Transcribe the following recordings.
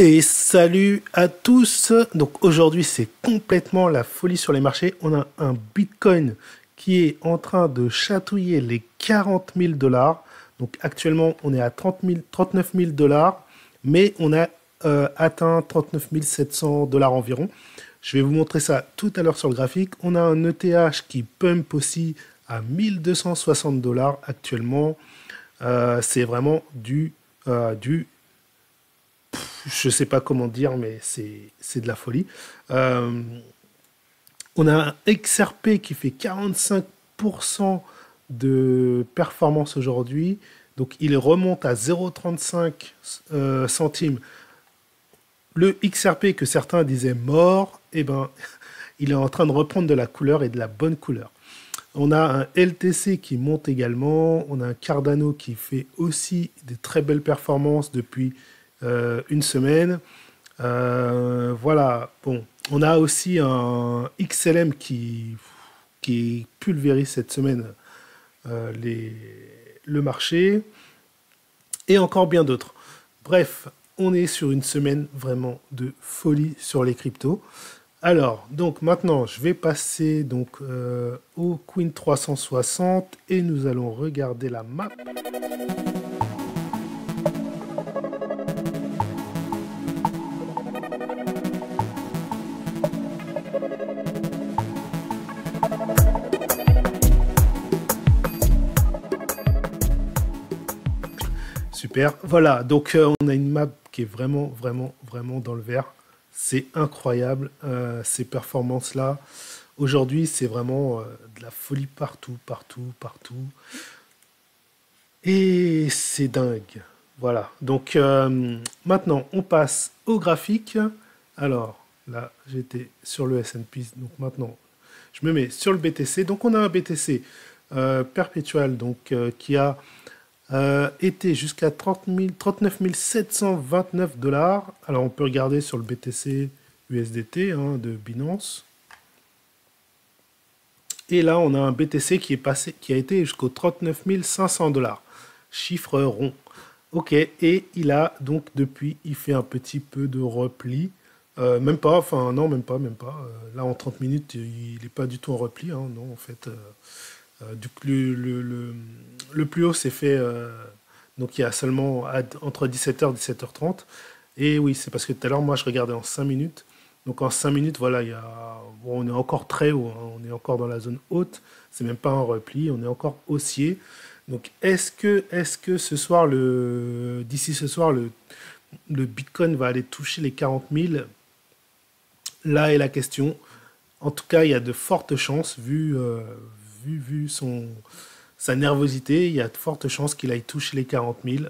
Et salut à tous. Donc aujourd'hui c'est complètement la folie sur les marchés. On a un Bitcoin qui est en train de chatouiller les 40 000 $. Donc actuellement on est à 39 000 $, mais on a atteint 39 700 $ environ. Je vais vous montrer ça tout à l'heure sur le graphique. On a un ETH qui pump aussi à 1260 $ actuellement. C'est vraiment du je sais pas comment dire, mais c'est de la folie. Euh, on a un XRP qui fait 45% de performance aujourd'hui. Donc il remonte à 0,35 centimes. Le XRP que certains disaient mort, eh ben, il est en train de reprendre de la couleur et de la bonne couleur. On a un LTC qui monte également. On a un Cardano qui fait aussi des très belles performances depuis une semaine. Voilà. Bon, on a aussi un XLM qui pulvérise cette semaine le marché. Et encore bien d'autres. Bref, on est sur une semaine vraiment de folie sur les cryptos. Alors, donc maintenant, je vais passer donc au Queen 360 et nous allons regarder la map. Super. Voilà, donc on a une map qui est vraiment, vraiment, vraiment dans le vert. C'est incroyable, ces performances-là. Aujourd'hui, c'est vraiment de la folie partout, partout, partout. Et c'est dingue. Voilà. Donc maintenant, on passe au graphique. Alors, là, j'étais sur le S&P. Donc maintenant, je me mets sur le BTC. Donc on a un BTC perpétuel donc, qui a été jusqu'à 39 729 $. Alors on peut regarder sur le BTC USDT hein, de Binance. Et là, on a un BTC qui est passé, qui a été jusqu'aux 39 500 $. Chiffre rond. Ok, et il a donc depuis, il fait un petit peu de repli. Même pas, enfin non, même pas, même pas. Là, en 30 minutes, il n'est pas du tout en repli. Hein, non, en fait, le plus haut s'est fait donc il y a seulement entre 17h et 17h30. Et oui, c'est parce que tout à l'heure, moi, je regardais en 5 minutes. Donc en 5 minutes, voilà, bon, on est encore très haut, hein, on est encore dans la zone haute, c'est même pas un repli, on est encore haussier. Donc est-ce que ce soir, d'ici ce soir, le Bitcoin va aller toucher les 40 000? Là est la question. En tout cas, il y a de fortes chances, vu sa nervosité, il y a de fortes chances qu'il aille toucher les 40 000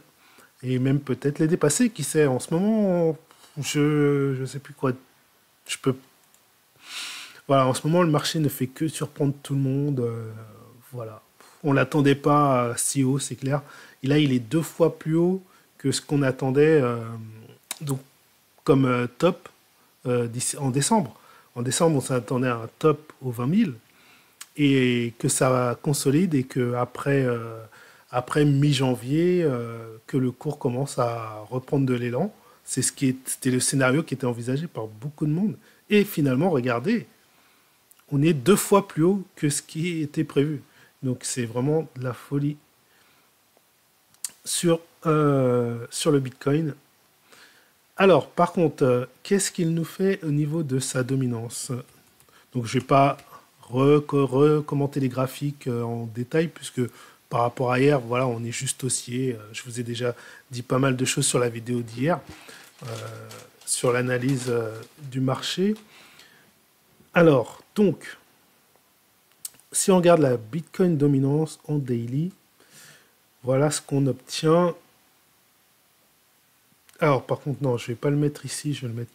et même peut-être les dépasser. Qui sait, en ce moment, je ne sais plus quoi. Je peux. Voilà, en ce moment, le marché ne fait que surprendre tout le monde. Voilà. On ne l'attendait pas si haut, c'est clair. Et là, il est 2 fois plus haut que ce qu'on attendait donc, comme top en décembre. En décembre, on s'attendait à un top aux 20 000 et que ça consolide et que après mi-janvier, que le cours commence à reprendre de l'élan. C'était le scénario qui était envisagé par beaucoup de monde. Et finalement, regardez, on est 2 fois plus haut que ce qui était prévu. Donc c'est vraiment de la folie sur le Bitcoin. Alors, par contre, qu'est-ce qu'il nous fait au niveau de sa dominance? Donc je ne vais pas recommenter les graphiques en détail, puisque par rapport à hier, voilà, on est juste haussier. Je vous ai déjà dit pas mal de choses sur la vidéo d'hier, euh, sur l'analyse du marché. Alors, donc, si on regarde la Bitcoin dominance en daily, voilà ce qu'on obtient. Alors, par contre, non, je ne vais pas le mettre ici, je vais le mettre...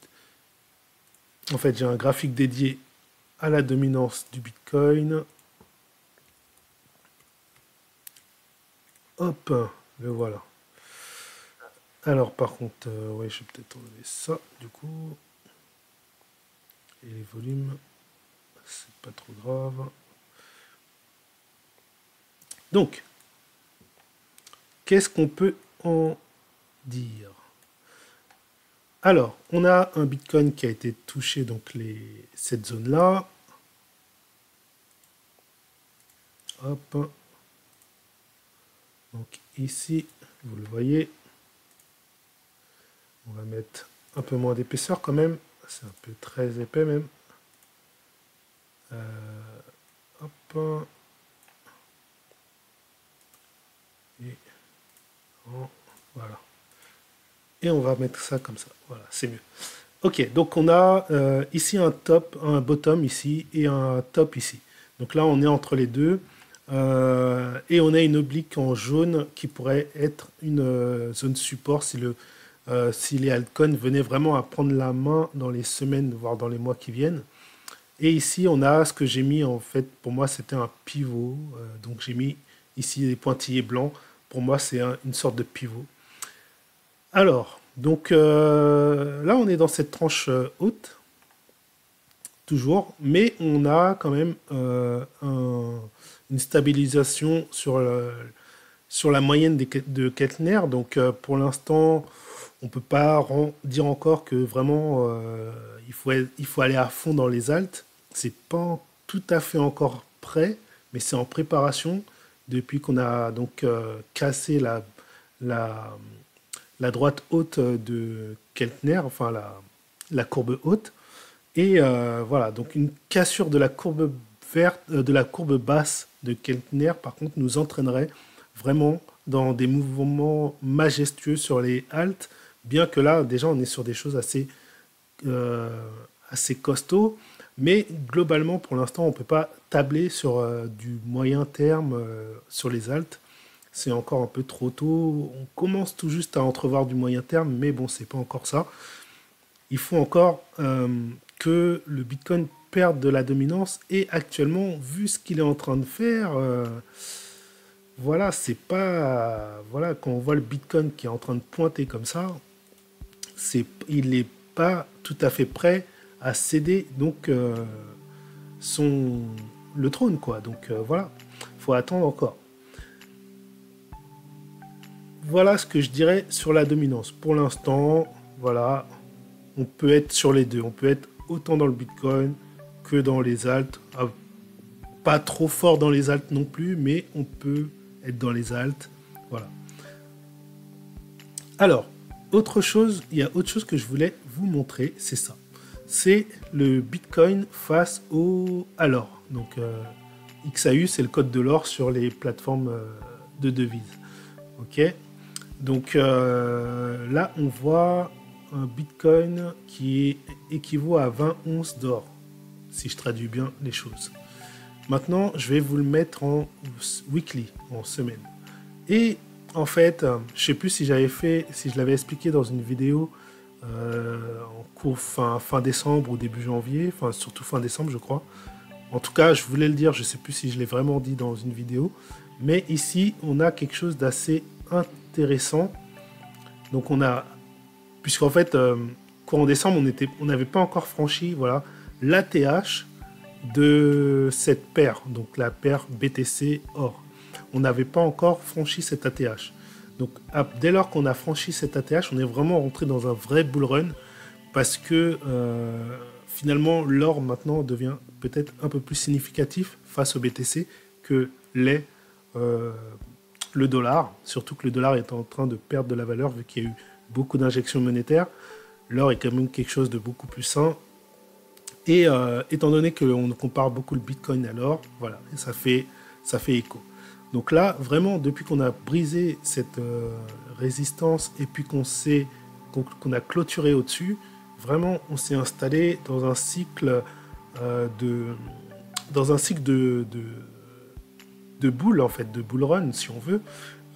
En fait, j'ai un graphique dédié à la dominance du Bitcoin. Hop, le voilà. Alors, par contre, ouais, je vais peut-être enlever ça, du coup. Et les volumes, c'est pas trop grave. Donc, qu'est-ce qu'on peut en dire? Alors, on a un Bitcoin qui a été touché, donc cette zone-là. Hop. Donc ici, vous le voyez, on va mettre un peu moins d'épaisseur quand même. C'est un peu très épais même. Hop. Et voilà. Et on va mettre ça comme ça. Voilà, c'est mieux. Ok, donc on a ici un top, un bottom ici et un top ici. Donc là, on est entre les deux. Et on a une oblique en jaune qui pourrait être une zone support si les altcoins venaient vraiment à prendre la main dans les semaines, voire dans les mois qui viennent. Et ici, on a ce que j'ai mis, en fait, pour moi, c'était un pivot. Donc j'ai mis ici des pointillés blancs. Pour moi, c'est une sorte de pivot. Alors, donc là, on est dans cette tranche haute, toujours, mais on a quand même une stabilisation sur la moyenne de Keltner. Donc pour l'instant, on ne peut pas dire encore que vraiment il faut aller à fond dans les alts. C'est pas tout à fait encore prêt, mais c'est en préparation depuis qu'on a donc cassé la, la droite haute de Keltner, enfin la courbe haute. Et voilà, donc une cassure de la courbe verte, de la courbe basse de Keltner, par contre, nous entraînerait vraiment dans des mouvements majestueux sur les haltes, bien que là, déjà, on est sur des choses euh, assez costauds, mais globalement, pour l'instant, on ne peut pas tabler sur du moyen terme sur les haltes. C'est encore un peu trop tôt. On commence tout juste à entrevoir du moyen terme, mais bon, c'est pas encore ça. Il faut encore que le Bitcoin perde de la dominance. Et actuellement, vu ce qu'il est en train de faire, voilà, c'est pas. Voilà, quand on voit le Bitcoin qui est en train de pointer comme ça, il n'est pas tout à fait prêt à céder donc son le trône, quoi. Donc voilà, faut attendre encore. Voilà ce que je dirais sur la dominance. Pour l'instant, voilà, on peut être sur les deux. On peut être autant dans le Bitcoin que dans les alts. Pas trop fort dans les alts non plus, mais on peut être dans les alts. Voilà. Alors, il y a autre chose que je voulais vous montrer, c'est ça. C'est le Bitcoin face à l'or. Donc, XAU, c'est le code de l'or sur les plateformes de devises. Ok. Donc là, on voit un Bitcoin qui équivaut à 20 onces d'or, si je traduis bien les choses. Maintenant, je vais vous le mettre en weekly, en semaine. Et en fait, je sais plus si si je l'avais expliqué dans une vidéo en cours fin décembre ou début janvier, enfin surtout fin décembre, je crois. En tout cas, je voulais le dire, je sais plus si je l'ai vraiment dit dans une vidéo. Mais ici, on a quelque chose d'assez intéressant. Donc on a, puisqu'en fait, courant décembre, on n'avait pas encore franchi, voilà, l'ATH de cette paire, donc la paire BTC Or. On n'avait pas encore franchi cette ATH. Donc dès lors qu'on a franchi cette ATH, on est vraiment rentré dans un vrai bull run parce que finalement l'or maintenant devient peut-être un peu plus significatif face au BTC que l'est le dollar, surtout que le dollar est en train de perdre de la valeur vu qu'il y a eu beaucoup d'injections monétaires. L'or est quand même quelque chose de beaucoup plus sain. Et étant donné qu'on compare beaucoup le Bitcoin à l'or, voilà, et ça fait écho. Donc là, vraiment, depuis qu'on a brisé cette résistance et puis qu'on a clôturé au-dessus, vraiment, on s'est installé dans un cycle de bull, en fait, de bull run, si on veut.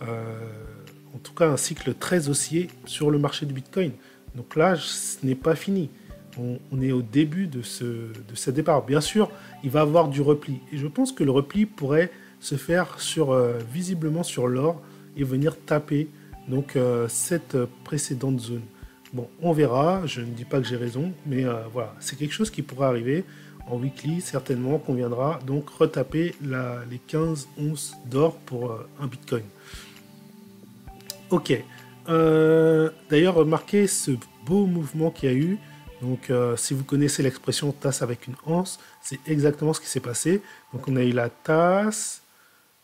En tout cas, un cycle très haussier sur le marché du Bitcoin. Donc là, ce n'est pas fini. On est au début de ce départ. Bien sûr, il va y avoir du repli. Et je pense que le repli pourrait se faire visiblement sur l'or et venir taper donc, cette précédente zone. Bon, on verra. Je ne dis pas que j'ai raison, mais voilà, c'est quelque chose qui pourrait arriver. En weekly, certainement, qu'on viendra donc retaper les 15 onces d'or pour un Bitcoin. Ok, D'ailleurs, remarquez ce beau mouvement qu'il y a eu. Donc, si vous connaissez l'expression tasse avec une anse, c'est exactement ce qui s'est passé. Donc, on a eu la tasse,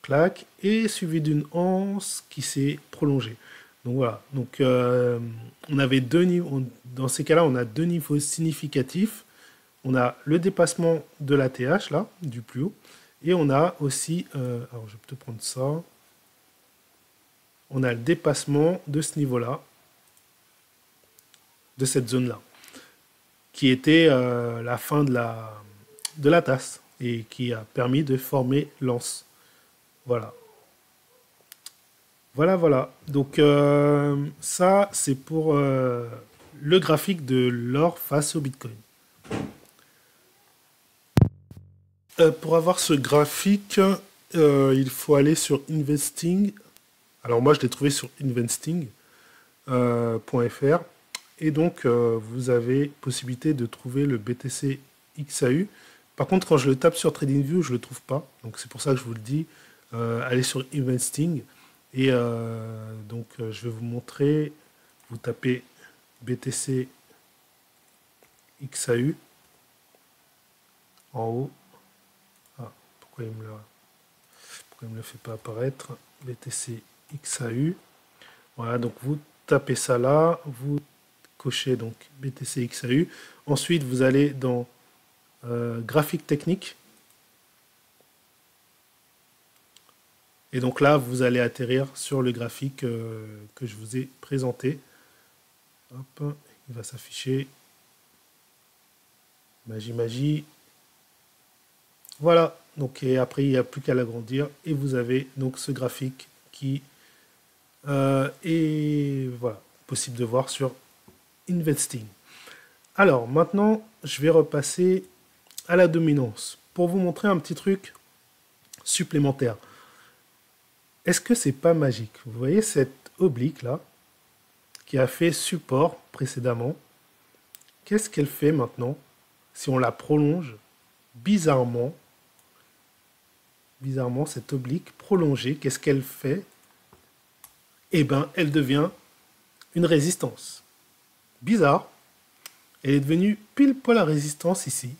clac, et suivi d'une anse qui s'est prolongée. Donc voilà. Donc, on avait deux niveaux. Dans ces cas-là, on a deux niveaux significatifs. On a le dépassement de la TH, là, du plus haut. Et on a aussi, alors je vais te prendre ça. On a le dépassement de ce niveau-là, de cette zone-là, qui était la fin de la tasse et qui a permis de former l'anse. Voilà. Voilà, voilà. Donc ça, c'est pour le graphique de l'or face au Bitcoin. Pour avoir ce graphique, il faut aller sur Investing. Alors moi, je l'ai trouvé sur investing.fr. Et donc, vous avez possibilité de trouver le BTC XAU. Par contre, quand je le tape sur TradingView, je ne le trouve pas. Donc, c'est pour ça que je vous le dis. Allez sur Investing. Et donc, je vais vous montrer. Vous tapez BTC XAU en haut. Ah, pourquoi il me le fait pas apparaître? BTC XAU. Voilà, donc vous tapez ça là. Vous cochez donc BTC XAU. Ensuite, vous allez dans graphique technique. Et donc là, vous allez atterrir sur le graphique que je vous ai présenté. Hop, il va s'afficher. Magie, magie. Voilà. Donc, et après, il n'y a plus qu'à l'agrandir. Et vous avez donc ce graphique qui est voilà, possible de voir sur Investing. Alors, maintenant, je vais repasser à la dominance pour vous montrer un petit truc supplémentaire. Est-ce que c'est pas magique? Vous voyez cette oblique là qui a fait support précédemment. Qu'est-ce qu'elle fait maintenant si on la prolonge? Bizarrement, cette oblique prolongée, qu'est-ce qu'elle fait? Eh bien, elle devient une résistance. Bizarre. Elle est devenue pile poil la résistance ici.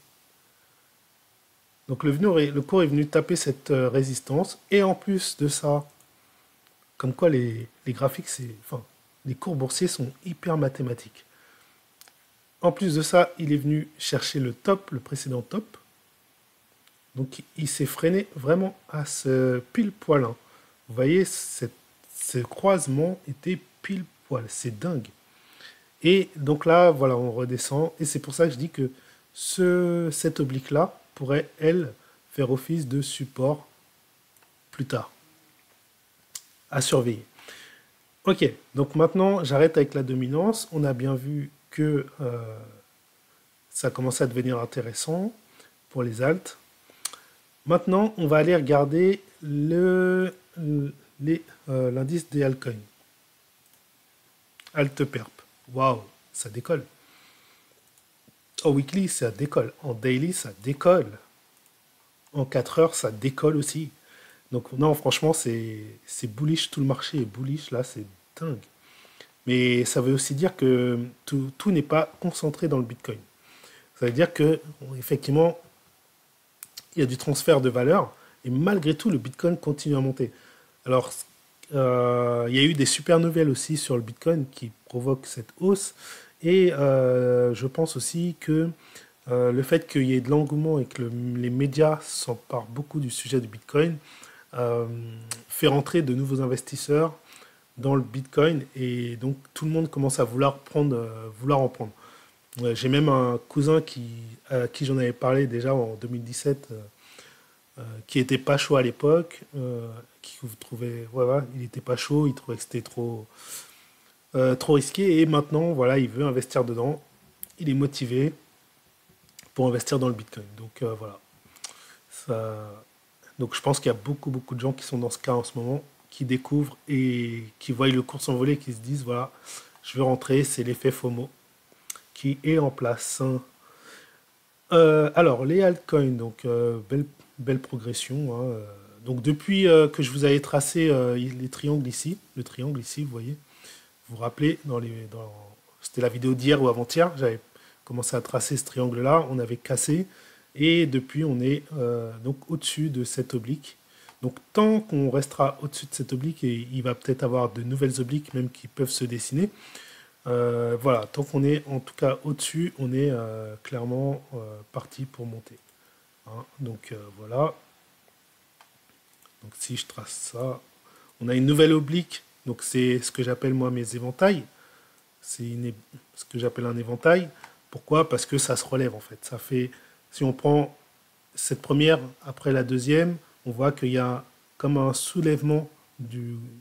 Donc le cours est venu taper cette résistance. Et en plus de ça, comme quoi les graphiques, enfin, les cours boursiers sont hyper mathématiques. En plus de ça, il est venu chercher le top, le précédent top. Donc il s'est freiné vraiment à ce pile poil. Hein. Vous voyez, ce croisement était pile poil. C'est dingue. Et donc là, voilà, on redescend. Et c'est pour ça que je dis que cette oblique-là pourrait, elle, faire office de support plus tard. À surveiller. Ok, donc maintenant, j'arrête avec la dominance. On a bien vu que ça commence à devenir intéressant pour les alts. Maintenant, on va aller regarder l'indice des altcoins. Altperp. Waouh, ça décolle. En weekly, ça décolle. En daily, ça décolle. En 4 heures, ça décolle aussi. Donc non, franchement, c'est bullish. Tout le marché est bullish. Là, c'est dingue. Mais ça veut aussi dire que tout n'est pas concentré dans le Bitcoin. Ça veut dire que, effectivement, il y a du transfert de valeur. Et malgré tout, le Bitcoin continue à monter. Alors, il y a eu des super nouvelles aussi sur le Bitcoin qui provoquent cette hausse. Et je pense aussi que le fait qu'il y ait de l'engouement et que les médias s'emparent beaucoup du sujet du Bitcoin fait rentrer de nouveaux investisseurs dans le Bitcoin. Et donc, tout le monde commence à vouloir en prendre. J'ai même un cousin à qui j'en avais parlé déjà en 2017 qui était pas chaud à l'époque, qui trouvait, voilà, il était pas chaud, il trouvait que c'était trop risqué, et maintenant, voilà, il veut investir dedans, il est motivé pour investir dans le Bitcoin. Donc voilà. Donc je pense qu'il y a beaucoup de gens qui sont dans ce cas en ce moment, qui découvrent et qui voient le cours s'envoler, qui se disent, voilà, je veux rentrer, c'est l'effet FOMO qui est en place. Alors, les altcoins, donc belle progression. Hein. Donc depuis que je vous avais tracé les triangles ici, le triangle ici, vous voyez, vous vous rappelez, c'était la vidéo d'hier ou avant-hier, j'avais commencé à tracer ce triangle-là, on avait cassé, et depuis on est donc au-dessus de cette oblique. Donc tant qu'on restera au-dessus de cette oblique, et il va peut-être avoir de nouvelles obliques même qui peuvent se dessiner, voilà, tant qu'on est en tout cas au-dessus, on est clairement parti pour monter. Hein. Donc voilà, donc si je trace ça, on a une nouvelle oblique, donc c'est ce que j'appelle moi mes éventails. Ce que j'appelle un éventail. Pourquoi? Parce que ça se relève en fait. Ça fait, si on prend cette première après la deuxième, on voit qu'il y a comme un soulèvement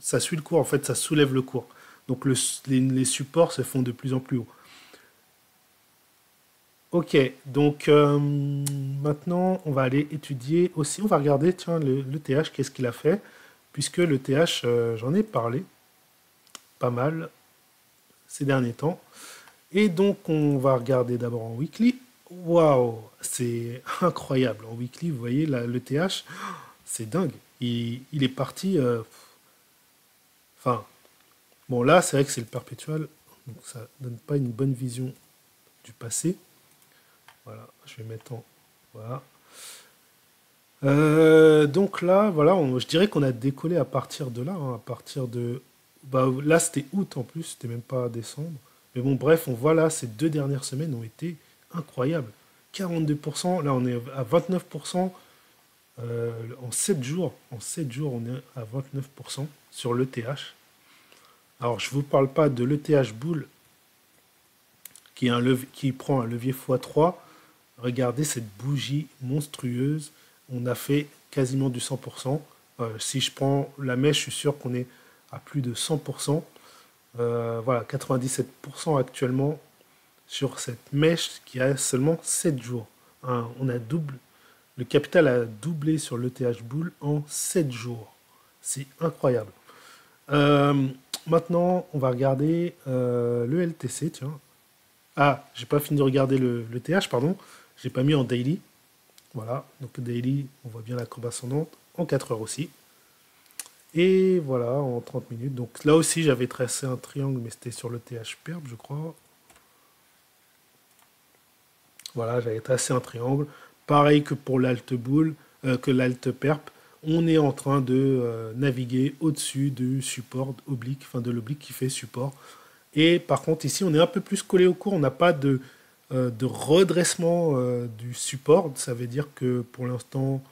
ça suit le cours en fait, ça soulève le cours. Donc les supports se font de plus en plus haut. Ok, donc maintenant on va aller étudier aussi, on va regarder tiens le TH, qu'est-ce qu'il a fait, puisque le TH, j'en ai parlé pas mal ces derniers temps. Et donc, on va regarder d'abord en weekly. Waouh, c'est incroyable. En weekly, vous voyez, le TH, c'est dingue. Il est parti. Enfin, bon, là, c'est vrai que c'est le perpétuel. Donc, ça donne pas une bonne vision du passé. Voilà, je vais mettre en. Voilà. Donc là, voilà, je dirais qu'on a décollé à partir de là. Hein, à partir de. Bah, là, c'était août en plus, c'était même pas décembre. Mais bon, bref, on voit là, ces 2 dernières semaines ont été incroyables. 42%, là on est à 29% en 7 jours. En 7 jours, on est à 29% sur l'ETH. Alors, je ne vous parle pas de l'ETH Bull qui prend un levier x3. Regardez cette bougie monstrueuse. On a fait quasiment du 100%. Si je prends la mèche, je suis sûr qu'on est à plus de 100%. Voilà, 97% actuellement sur cette mèche qui a seulement 7 jours. Hein, le capital a doublé sur l'ETH Bull en 7 jours. C'est incroyable. Euh, Maintenant, on va regarder le LTC. Tiens. Ah, j'ai pas fini de regarder le TH, pardon. J'ai pas mis en daily. Voilà, donc daily, on voit bien la courbe ascendante en 4 heures aussi. Et voilà, en 30 minutes. Donc là aussi, j'avais tracé un triangle, mais c'était sur le TH perp, je crois. Voilà, j'avais tracé un triangle. Pareil que pour l'alt boule, que l'alt perp, on est en train de naviguer au-dessus du support oblique, enfin de l'oblique qui fait support. Et par contre, ici, on est un peu plus collé au cours. On n'a pas de redressement du support. Ça veut dire que pour l'instant,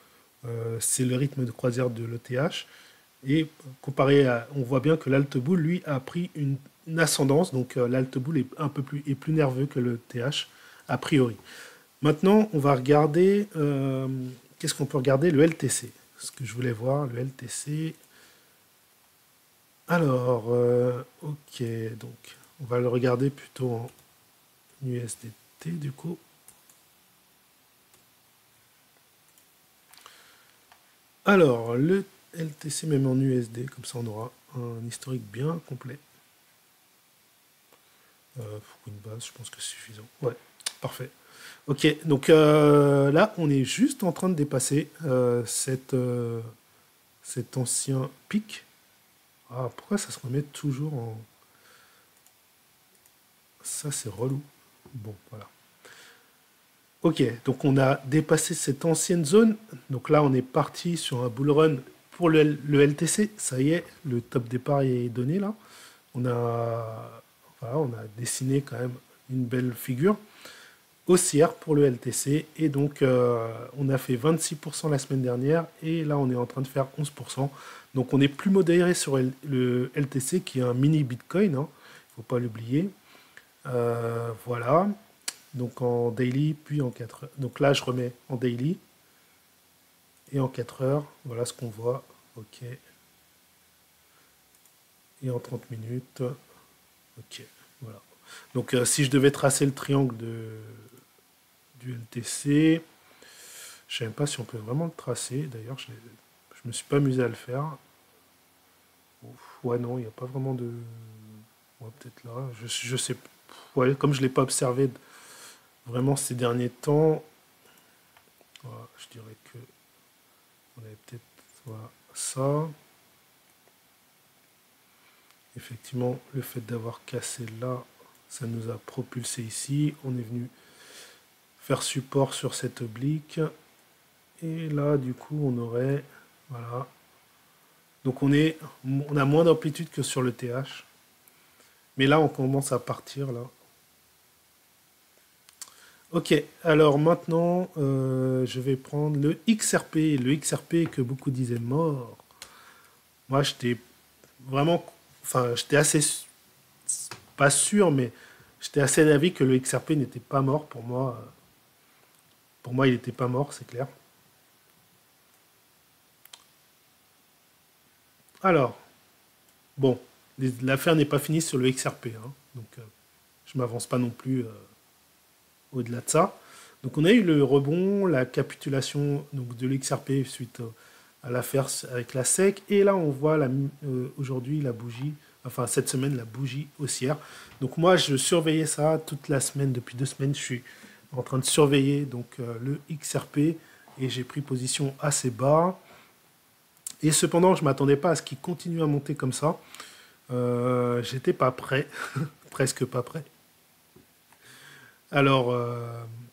c'est le rythme de croisière de l'ETH. Et on voit bien que l'alt boule, lui, a pris une ascendance. Donc l'alt boule est plus nerveux que le TH, a priori. Maintenant, on va regarder, qu'est-ce qu'on peut regarder? Le LTC. Ce que je voulais voir, le LTC. Alors, ok, donc, on va le regarder plutôt en USDT, du coup. Alors, le LTC, même en USD, comme ça, on aura un historique bien complet. Pour une base, je pense que c'est suffisant. Ouais, parfait. Ok, donc là, on est juste en train de dépasser cet ancien pic. Ah, pourquoi ça se remet toujours en... Ça, c'est relou. Bon, voilà. Ok, donc on a dépassé cette ancienne zone. Donc là, on est parti sur un bull run pour le LTC. Ça y est, le top départ est donné là. Voilà, on a dessiné quand même une belle figure haussière pour le LTC. Et donc, on a fait 26% la semaine dernière. Et là, on est en train de faire 11%. Donc, on est plus modéré sur le LTC qui est un mini Bitcoin. Hein, il ne faut pas l'oublier. Voilà. Donc, en daily, puis en 4 heures. Donc là, je remets en daily. Et en 4 heures, voilà ce qu'on voit. OK. Et en 30 minutes. OK. Voilà. Donc, si je devais tracer le triangle du LTC, je ne sais même pas si on peut vraiment le tracer. D'ailleurs, je ne me suis pas amusé à le faire. Ouf, ouais, non, il n'y a pas vraiment de... Ouais, peut-être là. Je sais. Ouais, comme je ne l'ai pas observé vraiment ces derniers temps, voilà, je dirais que on avait peut-être voilà, ça. Effectivement, le fait d'avoir cassé là, ça nous a propulsé ici. On est venu faire support sur cette oblique. Et là, du coup, on aurait... Voilà. Donc on a moins d'amplitude que sur le TH. Mais là, on commence à partir, là. Ok, alors maintenant, je vais prendre le XRP. Le XRP que beaucoup disaient mort. Moi, j'étais vraiment... Enfin, j'étais assez... Pas sûr, mais j'étais assez d'avis que le XRP n'était pas mort. Pour moi, il n'était pas mort, c'est clair. Alors, bon, l'affaire n'est pas finie sur le XRP, hein, donc je m'avance pas non plus au-delà de ça. Donc on a eu le rebond, la capitulation donc, de l'XRP suite à l'affaire avec la SEC, et là on voit aujourd'hui la bougie, enfin cette semaine la bougie haussière. Donc moi je surveillais ça toute la semaine, depuis 2 semaines je suis en train de surveiller donc le XRP et j'ai pris position assez bas. Et cependant, je ne m'attendais pas à ce qu'il continue à monter comme ça. J'étais pas prêt, presque pas prêt. Alors,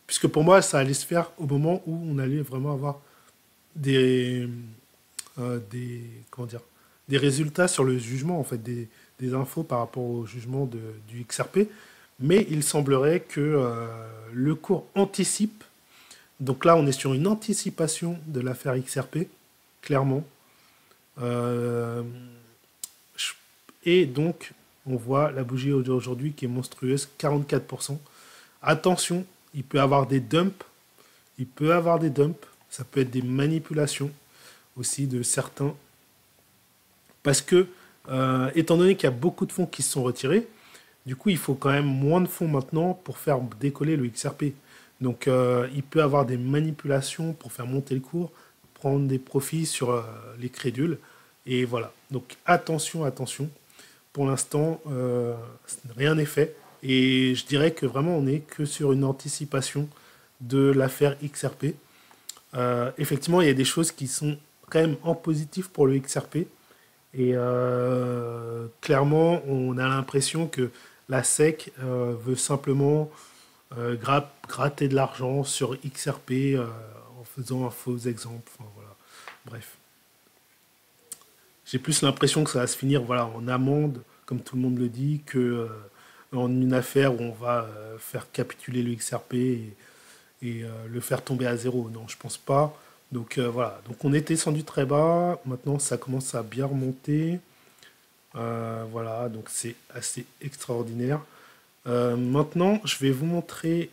puisque pour moi, ça allait se faire au moment où on allait vraiment avoir des, comment dire, des résultats sur le jugement, en fait, des infos par rapport au jugement du XRP. Mais il semblerait que le cours anticipe. Donc là, on est sur une anticipation de l'affaire XRP, clairement. Euh, et donc, on voit la bougie d'aujourd'hui qui est monstrueuse, 44%. Attention, il peut avoir des dumps. Il peut avoir des dumps. Ça peut être des manipulations aussi de certains. Parce que, étant donné qu'il y a beaucoup de fonds qui se sont retirés, du coup, il faut quand même moins de fonds maintenant pour faire décoller le XRP. Donc, il peut avoir des manipulations pour faire monter le cours, prendre des profits sur les crédules. Et voilà. Donc, attention, attention. Pour l'instant, rien n'est fait. Et je dirais que vraiment, on n'est que sur une anticipation de l'affaire XRP. Effectivement, il y a des choses qui sont quand même en positif pour le XRP. Et clairement, on a l'impression que la SEC veut simplement gratter de l'argent sur XRP en faisant un faux exemple. Enfin, voilà. Bref. J'ai plus l'impression que ça va se finir voilà, en amende, comme tout le monde le dit, que en une affaire où on va faire capituler le XRP et le faire tomber à zéro. Non, je pense pas. Donc voilà. Donc on était descendu très bas. Maintenant, ça commence à bien remonter. Voilà, donc c'est assez extraordinaire. Maintenant, je vais vous montrer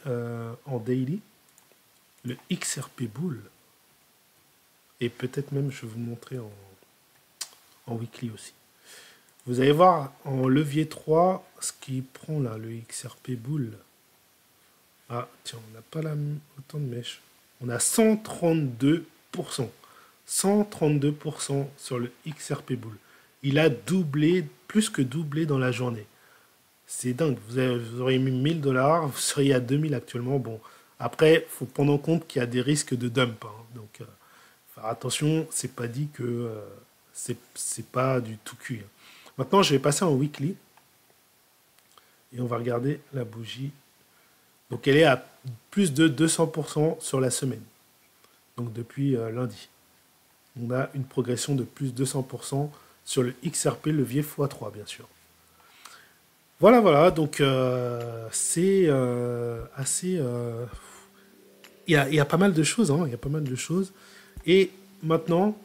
en daily le XRP Bull. Et peut-être même je vais vous montrer en weekly aussi. Vous allez voir en levier 3 ce qui prend là, le XRP Bull. Ah, tiens, on n'a pas autant de mèches. On a 132%. 132% sur le XRP Bull. Il a doublé, plus que doublé dans la journée. C'est dingue. Vous auriez mis 1000 dollars, vous seriez à 2000 actuellement. Bon, après, il faut prendre en compte qu'il y a des risques de dump. Hein. Donc, faire attention, c'est pas dit que c'est pas du tout cuit. Maintenant, je vais passer en weekly. Et on va regarder la bougie. Donc, elle est à plus de 200% sur la semaine. Donc, depuis lundi. On a une progression de plus de 200% sur le XRP levier x3, bien sûr. Voilà, voilà. Donc, c'est assez... Il y a pas mal de choses. Hein, il y a pas mal de choses. Et maintenant,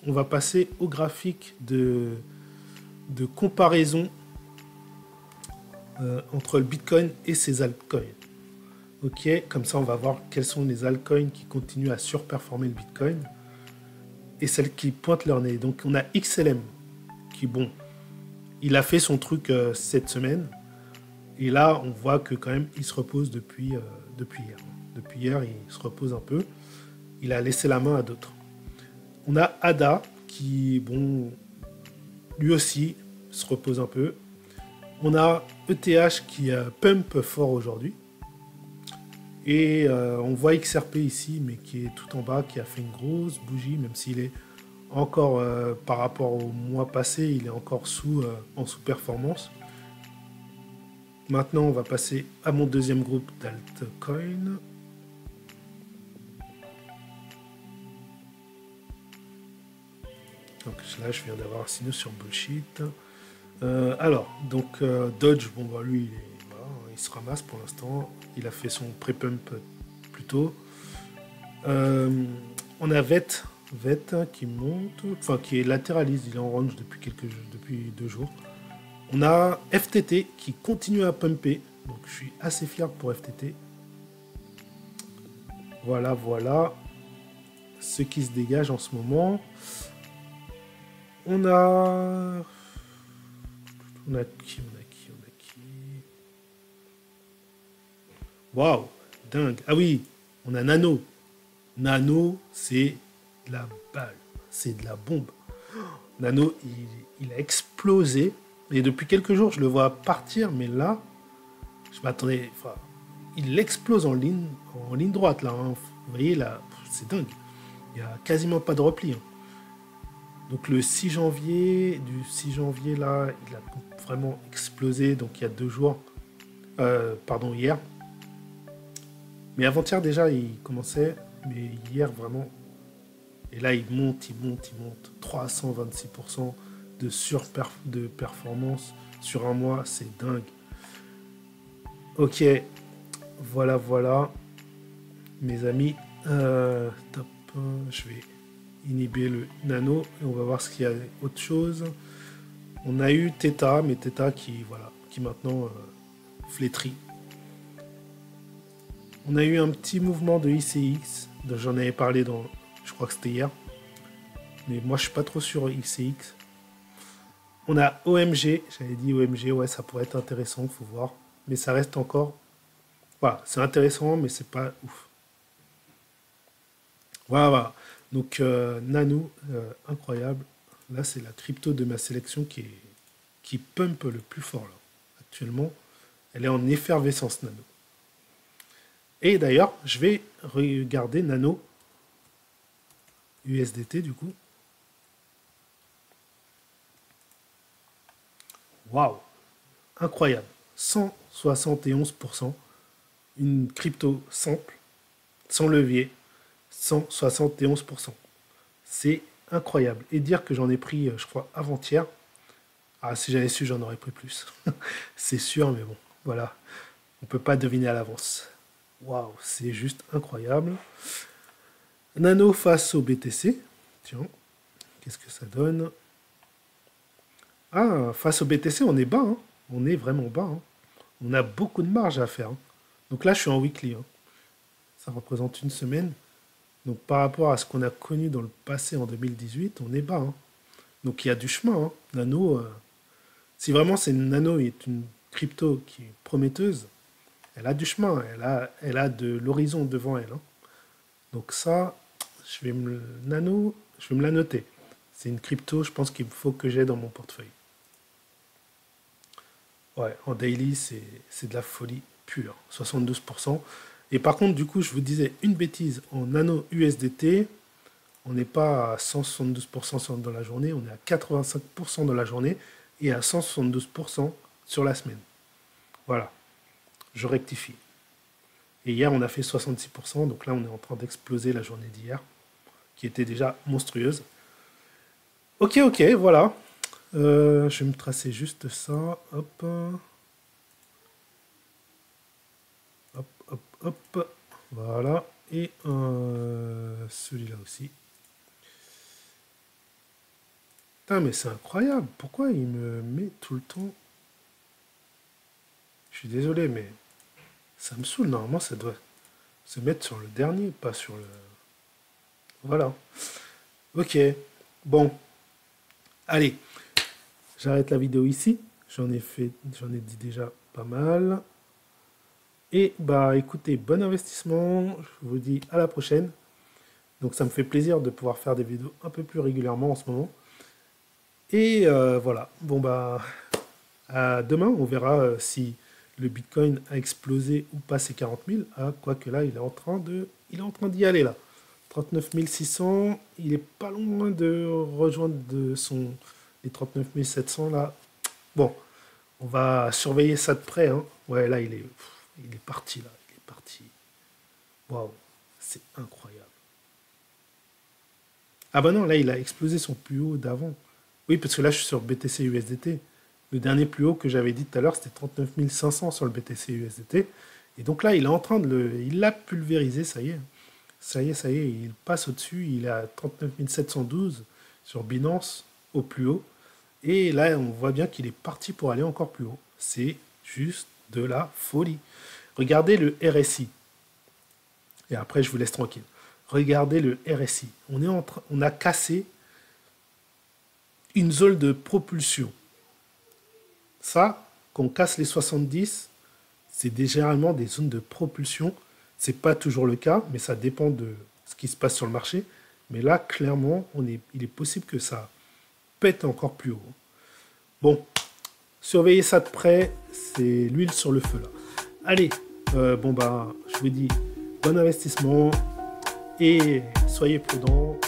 on va passer au graphique de comparaison entre le Bitcoin et ses altcoins. Ok, comme ça on va voir quels sont les altcoins qui continuent à surperformer le Bitcoin et celles qui pointent leur nez. Donc on a XLM qui, bon, il a fait son truc cette semaine et là on voit que quand même il se repose depuis hier. Depuis hier il se repose un peu. Il a laissé la main à d'autres. On a ADA qui, bon, lui aussi se repose un peu. On a ETH qui pump fort aujourd'hui. Et on voit XRP ici, mais qui est tout en bas, qui a fait une grosse bougie, même s'il est Encore par rapport au mois passé, il est encore en sous-performance. Maintenant, on va passer à mon deuxième groupe d'altcoin. Donc là, je viens d'avoir un signe sur bullshit. Alors, donc Dodge, bon bah lui, voilà, il se ramasse pour l'instant. Il a fait son pré-pump plus tôt. On a Vet qui monte, enfin qui est latéraliste, il est en range depuis 2 jours. On a FTT qui continue à pumper, donc je suis assez fier pour FTT. Voilà, voilà ce qui se dégage en ce moment. On a qui. Waouh, dingue. Ah oui, on a Nano. Nano, c'est de la balle, c'est de la bombe. Nano, il a explosé. Et depuis quelques jours, je le vois partir, mais là, je m'attendais. Enfin, il explose en ligne droite, là. Hein. Vous voyez, là, c'est dingue. Il n'y a quasiment pas de repli. Hein. Donc le 6 janvier, du 6 janvier, là, il a vraiment explosé. Donc il y a 2 jours. Pardon, hier. Mais avant-hier, déjà, il commençait. Mais hier, vraiment. Et là, il monte. 326% de performance sur un mois. C'est dingue. Ok. Voilà, voilà. Mes amis. Top. Je vais inhiber le nano. Et on va voir ce qu'il y a autre chose. On a eu Theta, mais Theta qui maintenant flétrit. On a eu un petit mouvement de ICX, dont j'en avais parlé je crois que c'était hier. Mais moi je suis pas trop sur ICX. On a OMG, j'avais dit OMG, ouais ça pourrait être intéressant, faut voir. Mais ça reste encore. Voilà, c'est intéressant, mais c'est pas ouf. Voilà, voilà. Donc Nano, incroyable. Là c'est la crypto de ma sélection qui pump le plus fort là. Actuellement, elle est en effervescence Nano. Et d'ailleurs, je vais regarder Nano USDT du coup. Waouh, incroyable. 171%. Une crypto simple, sans levier, 171%. C'est incroyable. Et dire que j'en ai pris, je crois, avant-hier. Ah, si j'avais su, j'en aurais pris plus. C'est sûr, mais bon, voilà. On ne peut pas deviner à l'avance. Waouh, c'est juste incroyable. Nano face au BTC. Tiens, qu'est-ce que ça donne? Ah, face au BTC, on est bas. Hein. On est vraiment bas. Hein. On a beaucoup de marge à faire. Hein. Donc là, je suis en weekly. Hein. Ça représente une semaine. Donc par rapport à ce qu'on a connu dans le passé en 2018, on est bas. Hein. Donc il y a du chemin. Hein. Nano, si vraiment Nano est une crypto qui est prometteuse, elle a du chemin. Elle a de l'horizon devant elle. Hein. Donc ça, Nano, je vais me la noter. C'est une crypto, je pense qu'il faut que j'ai dans mon portefeuille. Ouais, en daily, c'est de la folie pure, 72%. Et par contre, du coup, je vous disais une bêtise, en nano USDT, on n'est pas à 172% dans la journée, on est à 85% dans la journée et à 172% sur la semaine. Voilà, je rectifie. Et hier, on a fait 66%, donc là, on est en train d'exploser la journée d'hier, qui était déjà monstrueuse. Ok, ok, voilà. Je vais me tracer juste ça. Hop. Hop, hop, hop. Voilà. Et celui-là aussi. Putain, mais c'est incroyable. Pourquoi il me met tout le temps... Je suis désolé, mais ça me saoule. Normalement, ça doit se mettre sur le dernier, pas sur le... Voilà. Ok. Bon. Allez. J'arrête la vidéo ici. J'en ai dit déjà pas mal. Et bah écoutez, bon investissement. Je vous dis à la prochaine. Donc ça me fait plaisir de pouvoir faire des vidéos un peu plus régulièrement en ce moment. Et voilà. Bon bah à demain, on verra si le Bitcoin a explosé ou pas ses 40 000. Ah, quoique là, il est en train d'y aller là. 39 600, il est pas loin de rejoindre les 39 700 là. Bon, on va surveiller ça de près, hein. Ouais, là, il est parti, là. Il est parti. Waouh, c'est incroyable. Ah bah non, là, il a explosé son plus haut d'avant. Oui, parce que là, je suis sur BTC USDT. Le dernier plus haut que j'avais dit tout à l'heure, c'était 39 500 sur le BTC USDT. Et donc là, il est en train il l'a pulvérisé, ça y est. Ça y est, il passe au-dessus. Il est à 39 712 sur Binance, au plus haut. Et là, on voit bien qu'il est parti pour aller encore plus haut. C'est juste de la folie. Regardez le RSI. Et après, je vous laisse tranquille. Regardez le RSI. On a cassé une zone de propulsion. Ça, quand on casse les 70, c'est généralement des zones de propulsion. C'est pas toujours le cas, mais ça dépend de ce qui se passe sur le marché. Mais là, clairement, il est possible que ça pète encore plus haut. Bon, surveillez ça de près, c'est l'huile sur le feu là. Allez, bon bah, je vous dis bon investissement et soyez prudents.